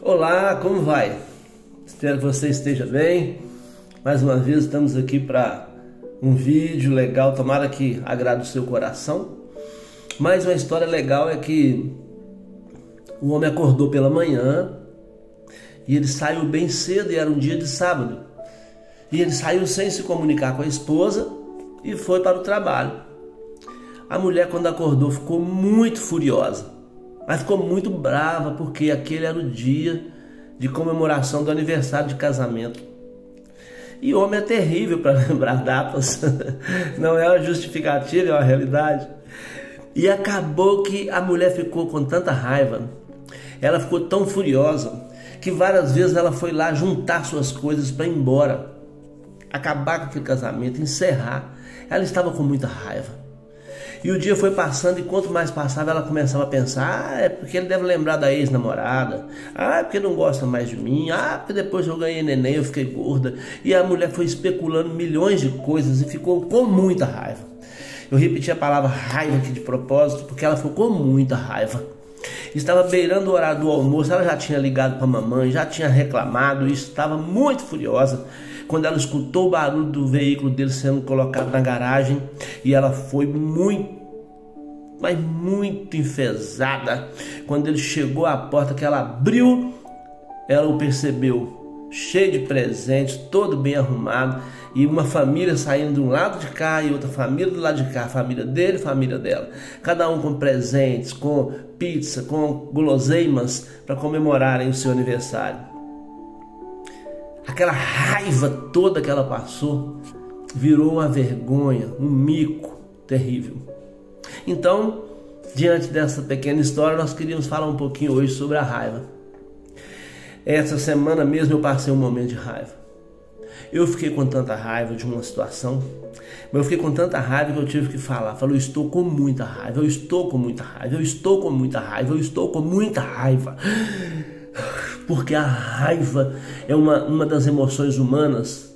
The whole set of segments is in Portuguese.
Olá, como vai? Espero que você esteja bem. Mais uma vez estamos aqui para um vídeo legal, tomara que agrade o seu coração. Mais uma história legal é que o homem acordou pela manhã e ele saiu bem cedo e era um dia de sábado. E ele saiu sem se comunicar com a esposa e foi para o trabalho. A mulher, quando acordou, ficou muito furiosa. Mas ficou muito brava porque aquele era o dia de comemoração do aniversário de casamento. E homem é terrível para lembrar datas. Não é uma justificativa, é uma realidade. E acabou que a mulher ficou com tanta raiva. Ela ficou tão furiosa que várias vezes ela foi lá juntar suas coisas para ir embora. Acabar com aquele casamento, encerrar. Ela estava com muita raiva. E o dia foi passando e quanto mais passava ela começava a pensar: é porque ele deve lembrar da ex-namorada, é porque não gosta mais de mim, porque depois eu ganhei neném, eu fiquei gorda. E a mulher foi especulando milhões de coisas e ficou com muita raiva. Eu repeti a palavra raiva aqui de propósito porque ela ficou com muita raiva. Estava beirando o horário do almoço, ela já tinha ligado para a mamãe, já tinha reclamado e estava muito furiosa quando ela escutou o barulho do veículo dele sendo colocado na garagem. E ela foi muito enfesada. Quando ele chegou à porta, que ela abriu, ela o percebeu cheio de presentes, todo bem arrumado, e uma família saindo de um lado de cá e outra família do lado de cá, a família dele, a família dela, cada um com presentes, com pizza, com guloseimas para comemorarem o seu aniversário. Aquela raiva toda que ela passou virou uma vergonha, um mico terrível. Então, diante dessa pequena história, nós queríamos falar um pouquinho hoje sobre a raiva. Essa semana mesmo eu passei um momento de raiva. Eu fiquei com tanta raiva de uma situação, mas eu fiquei com tanta raiva que eu tive que falar. Falei: eu estou com muita raiva, eu estou com muita raiva, eu estou com muita raiva, eu estou com muita raiva. Porque a raiva é uma das emoções humanas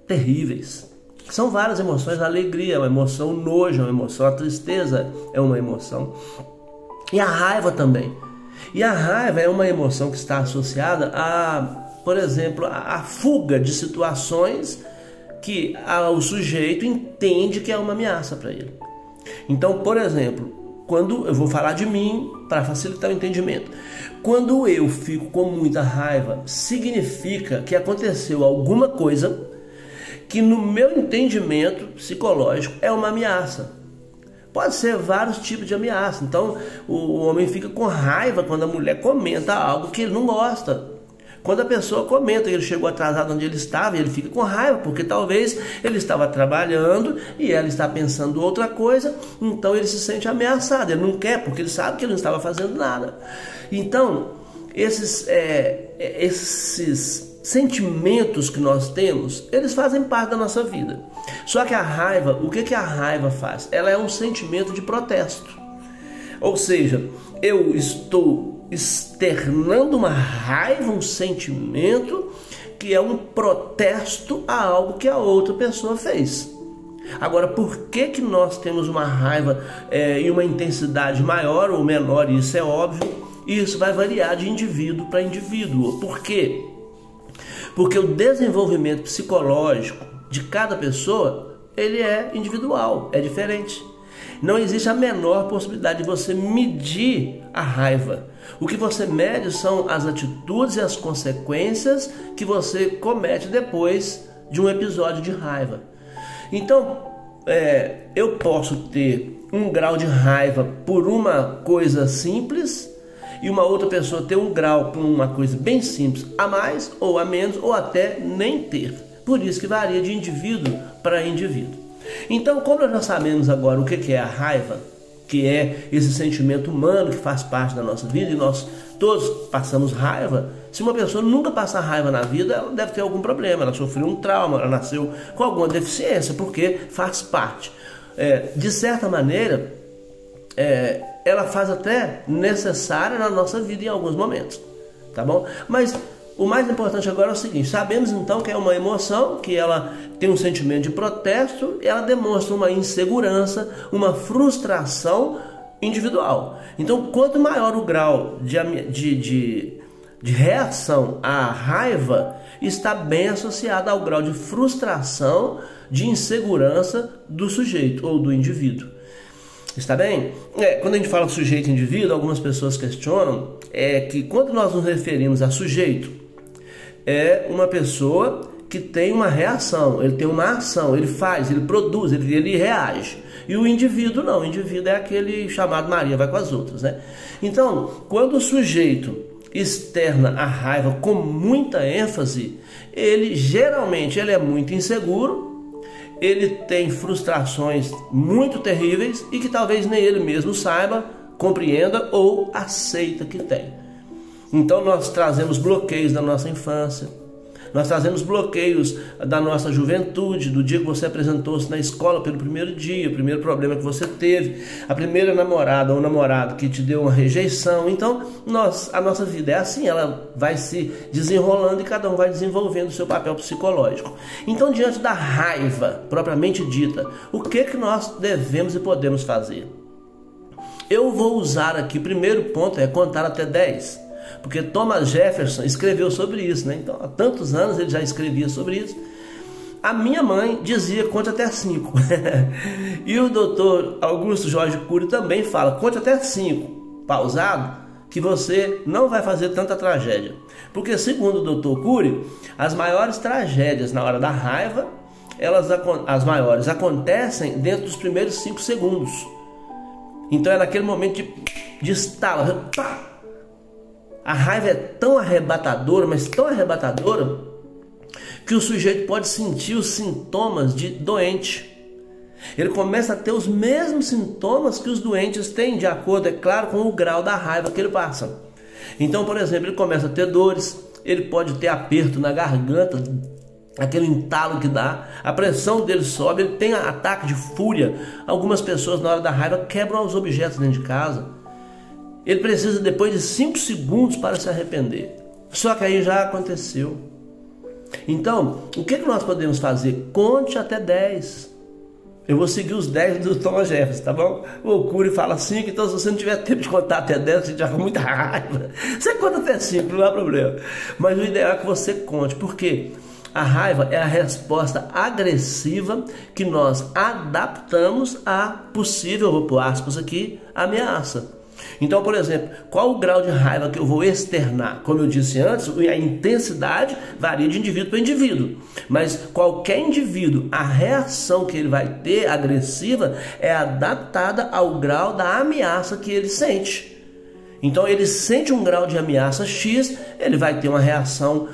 terríveis. São várias emoções: a alegria é uma emoção, o nojo é uma emoção, a tristeza é uma emoção. E a raiva também. E a raiva é uma emoção que está associada a, por exemplo, a fuga de situações que o sujeito entende que é uma ameaça para ele. Então, por exemplo, quando eu vou falar de mim para facilitar o entendimento, quando eu fico com muita raiva, significa que aconteceu alguma coisa que no meu entendimento psicológico é uma ameaça. Pode ser vários tipos de ameaça. Então o homem fica com raiva quando a mulher comenta algo que ele não gosta. Quando a pessoa comenta que ele chegou atrasado onde ele estava, ele fica com raiva, porque talvez ele estava trabalhando e ela está pensando outra coisa, então ele se sente ameaçado. Ele não quer, porque ele sabe que ele não estava fazendo nada. Então, esses sentimentos que nós temos, eles fazem parte da nossa vida. Só que a raiva, o que a raiva faz? Ela é um sentimento de protesto. Ou seja, eu estou externando uma raiva, um sentimento que é um protesto a algo que a outra pessoa fez. Agora, por que nós temos uma raiva em uma intensidade maior ou menor? Isso é óbvio, e isso vai variar de indivíduo para indivíduo. Por quê? Porque o desenvolvimento psicológico de cada pessoa, ele é individual, é diferente. Não existe a menor possibilidade de você medir a raiva. O que você mede são as atitudes e as consequências que você comete depois de um episódio de raiva. Então, eu posso ter um grau de raiva por uma coisa simples e uma outra pessoa ter um grau por uma coisa bem simples, a mais ou a menos, ou até nem ter. Por isso que varia de indivíduo para indivíduo. Então, como nós já sabemos agora o que é a raiva, que é esse sentimento humano que faz parte da nossa vida, e nós todos passamos raiva. Se uma pessoa nunca passa raiva na vida, ela deve ter algum problema, ela sofreu um trauma, ela nasceu com alguma deficiência, porque faz parte. De certa maneira, ela faz até necessária na nossa vida em alguns momentos, tá bom? Mas o mais importante agora é o seguinte: sabemos então que é uma emoção, que ela tem um sentimento de protesto, e ela demonstra uma insegurança, uma frustração individual. Então, quanto maior o grau de reação à raiva está bem associada ao grau de frustração, de insegurança do sujeito ou do indivíduo. Está bem? Quando a gente fala sujeito e indivíduo, algumas pessoas questionam que quando nós nos referimos a sujeito, é uma pessoa que tem uma reação, ele tem uma ação, ele faz, ele produz, ele reage. E o indivíduo não, o indivíduo é aquele chamado Maria vai com as outras, né? Então, quando o sujeito externa a raiva com muita ênfase, ele geralmente é muito inseguro, ele tem frustrações muito terríveis e que talvez nem ele mesmo saiba, compreenda ou aceita que tem. Então nós trazemos bloqueios da nossa infância, nós trazemos bloqueios da nossa juventude, do dia que você apresentou-se na escola pelo primeiro dia, o primeiro problema que você teve, a primeira namorada ou namorado que te deu uma rejeição. Então a nossa vida é assim, ela vai se desenrolando e cada um vai desenvolvendo o seu papel psicológico. Então, diante da raiva propriamente dita, o que nós devemos e podemos fazer? Eu vou usar aqui, o primeiro ponto é contar até 10. Porque Thomas Jefferson escreveu sobre isso, né? Então, há tantos anos ele já escrevia sobre isso. A minha mãe dizia conte até 5. E o doutor Augusto Jorge Cury também fala conte até 5, pausado, que você não vai fazer tanta tragédia. Porque, segundo o doutor Cury, as maiores tragédias na hora da raiva, as maiores acontecem dentro dos primeiros 5 segundos. Então é naquele momento de estalo, pá! A raiva é tão arrebatadora, mas tão arrebatadora, que o sujeito pode sentir os sintomas de doente. Ele começa a ter os mesmos sintomas que os doentes têm, de acordo, é claro, com o grau da raiva que ele passa. Então, por exemplo, ele começa a ter dores, ele pode ter aperto na garganta, aquele entalo que dá, a pressão dele sobe, ele tem ataque de fúria. Algumas pessoas, na hora da raiva, quebram os objetos dentro de casa. Ele precisa depois de 5 segundos para se arrepender. Só que aí já aconteceu. Então, o que nós podemos fazer? Conte até 10. Eu vou seguir os 10 do Thomas Jefferson, tá bom? O Cury fala 5, então se você não tiver tempo de contar até 10, você já com muita raiva. Você conta até 5, não há problema. Mas o ideal é que você conte, porque a raiva é a resposta agressiva que nós adaptamos a possível, vou pôr aspas aqui, ameaça. Então, por exemplo, qual o grau de raiva que eu vou externar? Como eu disse antes, a intensidade varia de indivíduo para indivíduo. Mas qualquer indivíduo, a reação que ele vai ter agressiva é adaptada ao grau da ameaça que ele sente. Então ele sente um grau de ameaça X, ele vai ter uma reação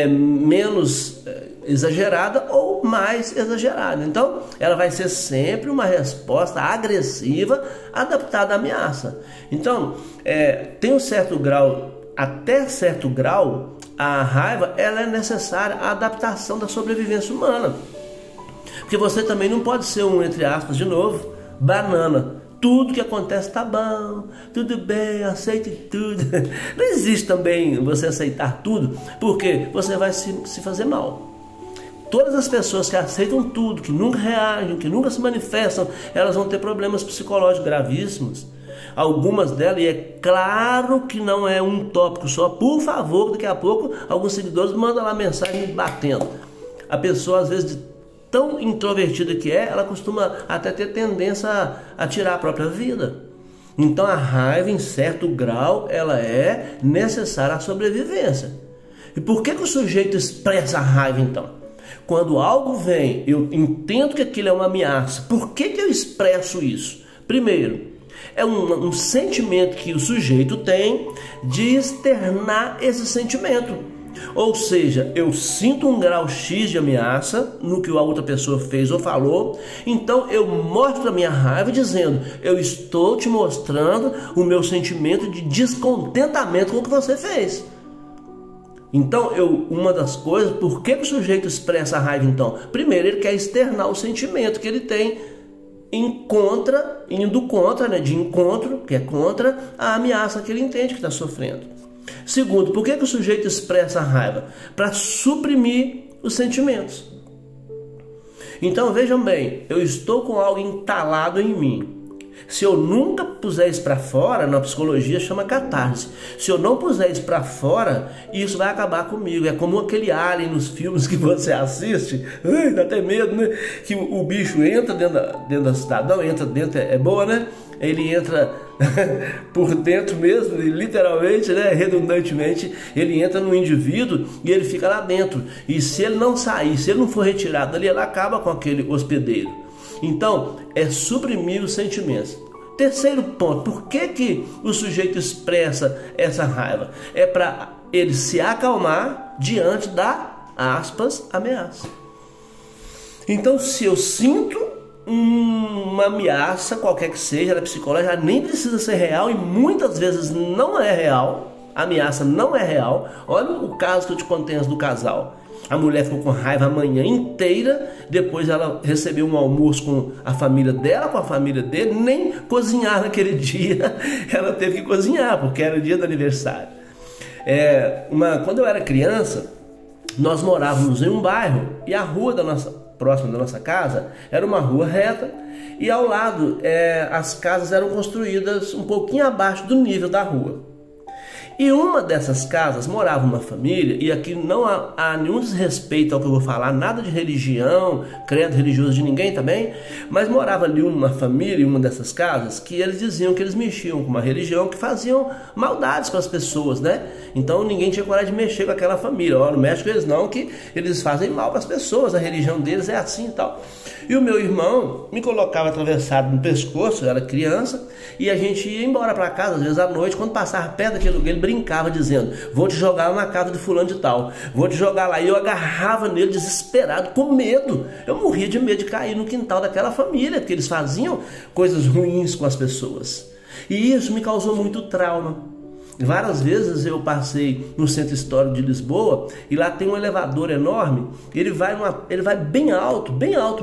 menos exagerada ou mais exagerada. Então ela vai ser sempre uma resposta agressiva adaptada à ameaça. Então tem um certo grau, até certo grau, a raiva ela é necessária à adaptação da sobrevivência humana. Porque você também não pode ser um, entre aspas, de novo, banana. Tudo que acontece tá bom, tudo bem, aceite tudo. Não existe também você aceitar tudo, porque você vai se fazer mal. Todas as pessoas que aceitam tudo, que nunca reagem, que nunca se manifestam, elas vão ter problemas psicológicos gravíssimos. Algumas delas, e é claro que não é um tópico só, por favor, daqui a pouco alguns seguidores mandam lá mensagem me batendo. A pessoa, às vezes, tão introvertida que ela costuma até ter tendência a tirar a própria vida. Então a raiva, em certo grau, ela é necessária à sobrevivência. E por que o sujeito expressa a raiva então? Quando algo vem, eu entendo que aquilo é uma ameaça. Por que eu expresso isso? Primeiro, é um sentimento que o sujeito tem de externar esse sentimento. Ou seja, eu sinto um grau X de ameaça no que a outra pessoa fez ou falou, então eu mostro a minha raiva dizendo, eu estou te mostrando o meu sentimento de descontentamento com o que você fez. Então, uma das coisas, por que o sujeito expressa a raiva então? Primeiro, ele quer externar o sentimento que ele tem indo contra, né, de encontro, que é contra a ameaça que ele entende que está sofrendo. Segundo, por que o sujeito expressa a raiva? Para suprimir os sentimentos. Então vejam bem, eu estou com algo entalado em mim. Se eu nunca puser isso para fora, na psicologia chama catarse. Se eu não puser isso para fora, isso vai acabar comigo. É como aquele alien nos filmes que você assiste, dá até medo, né? Que o bicho entra dentro da cidadão, entra dentro, é boa, né? Ele entra por dentro mesmo, literalmente, né? Redundantemente, ele entra no indivíduo e ele fica lá dentro. E se ele não sair, se ele não for retirado dali, ele acaba com aquele hospedeiro. Então, é suprimir os sentimentos. Terceiro ponto, por que o sujeito expressa essa raiva? É para ele se acalmar diante da, aspas, ameaça. Então, se eu sinto uma ameaça, qualquer que seja, ela é psicológica, ela nem precisa ser real e muitas vezes não é real, a ameaça não é real. Olha o caso que eu te contei antes do casal. A mulher ficou com raiva a manhã inteira, depois ela recebeu um almoço com a família dela, com a família dele, nem cozinhar naquele dia, ela teve que cozinhar, porque era o dia do aniversário. Quando eu era criança, nós morávamos em um bairro, e a rua próxima da nossa casa, era uma rua reta, e ao lado as casas eram construídas um pouquinho abaixo do nível da rua. E uma dessas casas morava uma família, e aqui não há nenhum desrespeito ao que eu vou falar, nada de religião, credo religioso de ninguém também, mas morava ali uma família em uma dessas casas que eles diziam que eles mexiam com uma religião que faziam maldades com as pessoas, né? Então ninguém tinha coragem de mexer com aquela família. Não mexe com eles não, que eles fazem mal para as pessoas, a religião deles é assim e tal. E o meu irmão me colocava atravessado no pescoço, eu era criança, e a gente ia embora para casa, às vezes à noite, quando passava perto daquele lugar, ele brincava dizendo: vou te jogar lá na casa de fulano de tal, vou te jogar lá. E eu agarrava nele desesperado, com medo. Eu morria de medo de cair no quintal daquela família, porque eles faziam coisas ruins com as pessoas. E isso me causou muito trauma. Várias vezes eu passei no Centro Histórico de Lisboa, e lá tem um elevador enorme, ele vai bem alto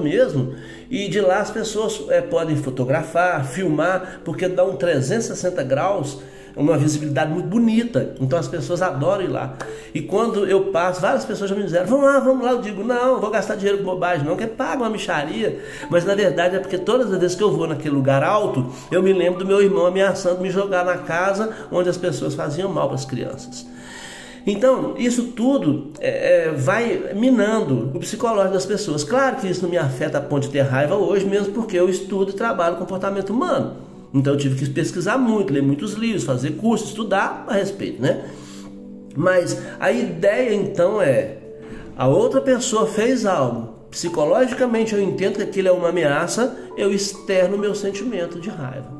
mesmo, e de lá as pessoas podem fotografar, filmar, porque dá um 360 graus, uma visibilidade muito bonita. Então as pessoas adoram ir lá. E quando eu passo, várias pessoas já me disseram: vamos lá. Eu digo: não vou gastar dinheiro com bobagem não, que paga uma mixaria. Mas na verdade é porque todas as vezes que eu vou naquele lugar alto, eu me lembro do meu irmão ameaçando me jogar na casa onde as pessoas faziam mal para as crianças. Então isso tudo vai minando o psicológico das pessoas. Claro que isso não me afeta a ponto de ter raiva hoje, mesmo porque eu estudo e trabalho com comportamento humano. Então eu tive que pesquisar muito, ler muitos livros, fazer cursos, estudar a respeito, né? Mas a ideia então a outra pessoa fez algo, psicologicamente eu entendo que aquilo é uma ameaça, eu externo o meu sentimento de raiva.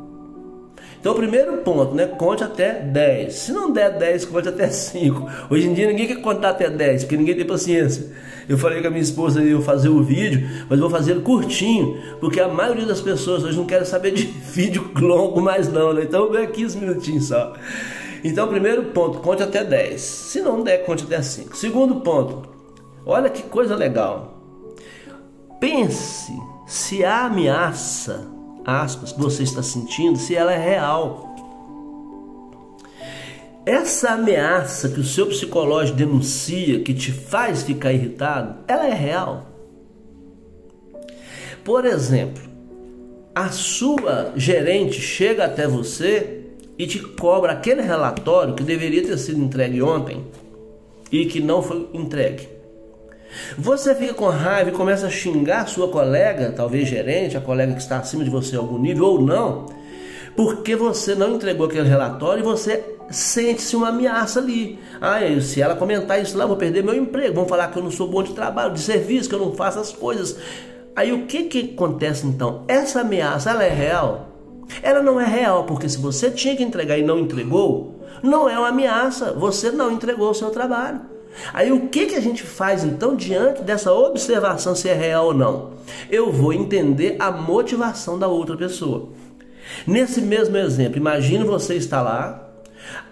Então o primeiro ponto, né? Conte até 10. Se não der 10, conte até 5. Hoje em dia ninguém quer contar até 10, porque ninguém tem paciência. Eu falei com a minha esposa eu fazer o vídeo, mas vou fazer ele curtinho, porque a maioria das pessoas hoje não quer saber de vídeo longo mais não, né? Então vem 15 minutinhos só. Então primeiro ponto, conte até 10. Se não der, conte até 5. Segundo ponto, olha que coisa legal. Pense se a ameaça, aspas, que você está sentindo, se ela é real. Essa ameaça que o seu psicológico denuncia, que te faz ficar irritado, ela é real. Por exemplo, a sua gerente chega até você e te cobra aquele relatório que deveria ter sido entregue ontem e que não foi entregue. Você fica com raiva e começa a xingar a sua colega, talvez gerente, a colega que está acima de você em algum nível ou não, porque você não entregou aquele relatório e você sente-se uma ameaça ali. Se ela comentar isso lá, eu vou perder meu emprego, vão falar que eu não sou bom de trabalho, de serviço, que eu não faço as coisas. Aí o que acontece então? Essa ameaça, ela é real? Ela não é real, porque se você tinha que entregar e não entregou, não é uma ameaça, você não entregou o seu trabalho. Aí o que a gente faz então diante dessa observação se é real ou não? Eu vou entender a motivação da outra pessoa. Nesse mesmo exemplo, imagine você está lá,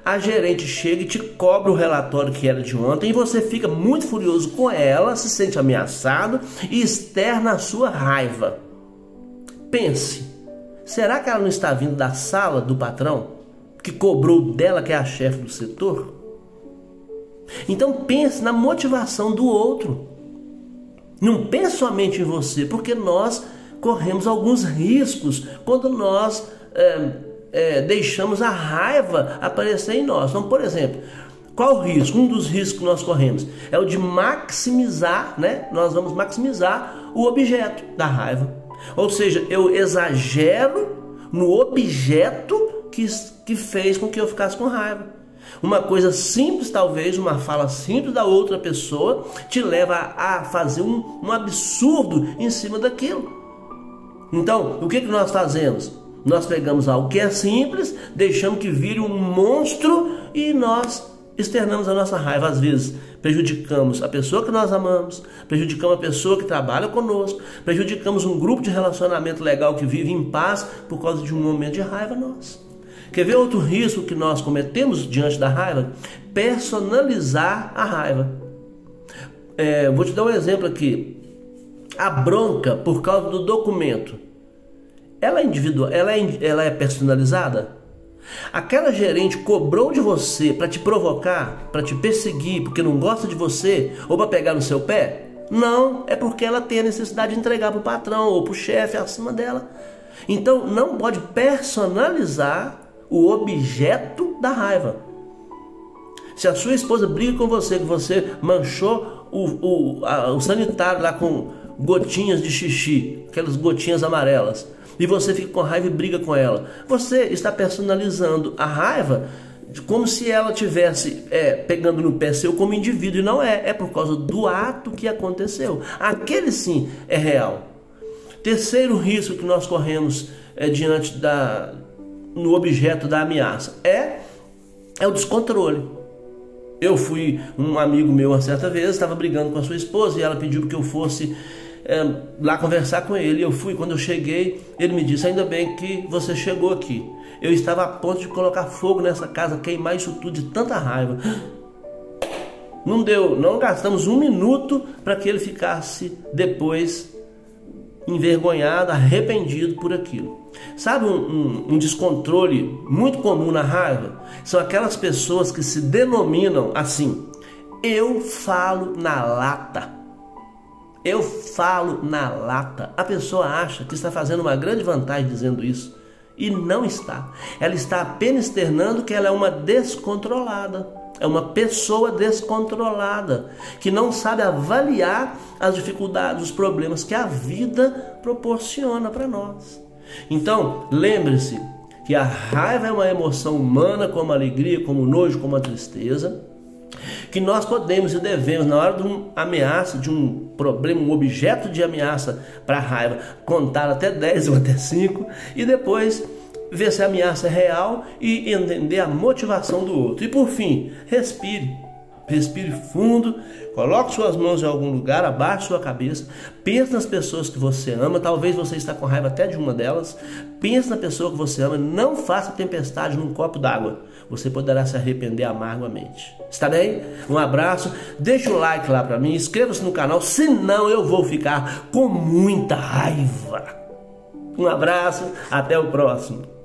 a gerente chega e te cobra o relatório que era de ontem e você fica muito furioso com ela, se sente ameaçado e externa a sua raiva. Pense, será que ela não está vindo da sala do patrão que cobrou dela, que é a chefe do setor? Então pense na motivação do outro. Não pense somente em você, porque nós corremos alguns riscos quando nós deixamos a raiva aparecer em nós. Então, por exemplo, qual o risco? Um dos riscos que nós corremos é o de maximizar, né? Nós vamos maximizar o objeto da raiva. Ou seja, eu exagero no objeto que fez com que eu ficasse com raiva. Uma coisa simples, talvez, uma fala simples da outra pessoa te leva a fazer um absurdo em cima daquilo. Então, o que nós fazemos? Nós pegamos algo que é simples, deixamos que vire um monstro e nós externamos a nossa raiva. Às vezes prejudicamos a pessoa que nós amamos, prejudicamos a pessoa que trabalha conosco, prejudicamos um grupo de relacionamento legal que vive em paz por causa de um momento de raiva nossa. Quer ver outro risco que nós cometemos diante da raiva? Personalizar a raiva. Vou te dar um exemplo aqui. A bronca por causa do documento, ela é individual, ela é personalizada? Aquela gerente cobrou de você para te provocar, para te perseguir, porque não gosta de você ou para pegar no seu pé? Não, é porque ela tem a necessidade de entregar para o patrão ou para o chefe acima dela. Então não pode personalizar o objeto da raiva. Se a sua esposa briga com você, que você manchou o sanitário lá com gotinhas de xixi, aquelas gotinhas amarelas, e você fica com raiva e briga com ela, você está personalizando a raiva como se ela estivesse pegando no pé seu como indivíduo, e não é por causa do ato que aconteceu. Aquele sim é real. Terceiro risco que nós corremos diante no objeto da ameaça é o descontrole. Um amigo meu uma certa vez estava brigando com a sua esposa e ela pediu que eu fosse lá conversar com ele. Eu fui. Quando eu cheguei, ele me disse: ainda bem que você chegou aqui, eu estava a ponto de colocar fogo nessa casa, queimar isso tudo de tanta raiva. Não deu, não gastamos um minuto para que ele ficasse depois envergonhado, arrependido por aquilo. Sabe um descontrole muito comum na raiva? São aquelas pessoas que se denominam assim: eu falo na lata. Eu falo na lata. A pessoa acha que está fazendo uma grande vantagem dizendo isso, e não está. Ela está apenas externando que ela é uma descontrolada. É uma pessoa descontrolada, que não sabe avaliar as dificuldades, os problemas que a vida proporciona para nós. Então, lembre-se que a raiva é uma emoção humana, como a alegria, como o nojo, como a tristeza, que nós podemos e devemos, na hora de uma ameaça, de um problema, um objeto de ameaça para a raiva, contar até 10 ou até 5 e depois ver se a ameaça é real e entender a motivação do outro. E por fim, respire fundo, coloque suas mãos em algum lugar, abaixe sua cabeça, pense nas pessoas que você ama. Talvez você está com raiva até de uma delas. Pense na pessoa que você ama. Não faça tempestade num copo d'água, você poderá se arrepender amargamente. Está bem? Um abraço, deixa o like lá para mim, inscreva-se no canal, senão eu vou ficar com muita raiva. Um abraço, até o próximo.